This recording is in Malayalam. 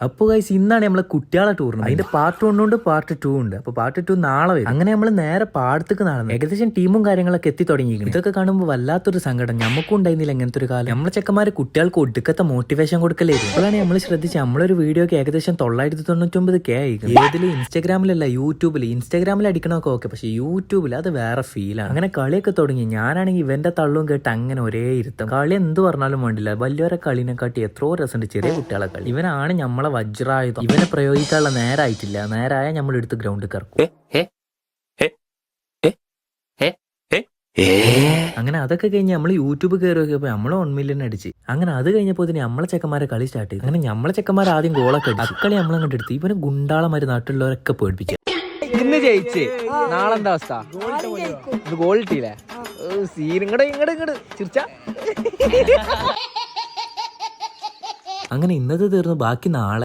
അപ്പോൾ ഗൈസ് ഇന്നാണ് നമ്മളെ കുട്ടികളെ ടൂർണമെന്റ്. അതിന്റെ പാർട്ട് 1 ഉണ്ട്, പാർട്ട് 2 ഉണ്ട്. അപ്പൊ പാർട്ട് 2 നാളെ വരും. അങ്ങനെ നമ്മൾ നേരെ പാടത്തേക്ക് നടന്നു. ഏകദേശം ടീമും കാര്യങ്ങളൊക്കെ എത്തി തുടങ്ങിയിരിക്കുന്നു. ഇതൊക്കെ കാണുമ്പോൾ വല്ലാത്തൊരു സങ്കടം. നമുക്കും ഉണ്ടായിരുന്നില്ല ഇങ്ങനത്തെ ഒരു കാലം. നമ്മളെ ചെക്കന്മാര് കുട്ടികൾക്ക് ഒടുക്കത്തെ മോട്ടിവേഷൻ കൊടുക്കലായിരുന്നു. അപ്പോഴാണ് നമ്മൾ ശ്രദ്ധിച്ച് നമ്മളൊരു വീഡിയോക്ക് ഏകദേശം 999K ആയിരിക്കും. ഏതില് ഇൻസ്റ്റാഗ്രാമിലല്ല, യൂട്യൂബിൽ. ഇൻസ്റ്റാഗ്രാമിൽ അടിക്കണമൊക്കെ ഓക്കെ, പക്ഷെ യൂട്യൂബിൽ അത് വേറെ ഫീലാണ്. അങ്ങനെ കളിയൊക്കെ തുടങ്ങി. ഞാനാണെങ്കിൽ ഇവന്റെ തള്ളും കേട്ട് അങ്ങനെ ഒരേ ഇരുത്തം. കളി എന്ത് പറഞ്ഞാലും വേണ്ടില്ല, വലിയവരെ കളിനെക്കാട്ടി എത്രയോ രസമുണ്ട് ചെറിയ കുട്ടികളെ കളി. ഇവനാണ് നമ്മളെ വജ്രായുധം. ഇവനെ പ്രയോഗിക്കാനുള്ള നേരായിട്ടില്ല. നേരായ നമ്മൾ എടുത്ത് ഗ്രൗണ്ടിൽ കറക്കും. അങ്ങനെ അതൊക്കെ കഴിഞ്ഞ് നമ്മൾ യൂട്യൂബ് കയറി നോക്കിയപ്പോൾ നമ്മൾ 1 മില്യൺ അടിച്ച്. അങ്ങനെ അത് കഴിഞ്ഞപ്പോൾ നമ്മളെ ചെക്കന്മാരെ കളി സ്റ്റാർട്ട് ചെയ്തു. അങ്ങനെ നമ്മളെ ചെക്കന്മാർ ആദ്യം ഗോളൊക്കെ അടിച്ചു. അക്കളി നമ്മളങ്ങോട്ട് എടുത്തു. ഇവന് ഗുണ്ടാളമാര് നാട്ടിലുള്ളവരൊക്കെ പേടിപ്പിച്ചു. ഇന്ന് ജയിച്ച് നാളെന്താ അവസ്ഥ? ഗോൾ ഇട്ടില്ലേ? ഇങ്ങട് ചിരിച്ച. അങ്ങനെ ഇന്നത്തെ തീർന്നു. ബാക്കി നാളെ.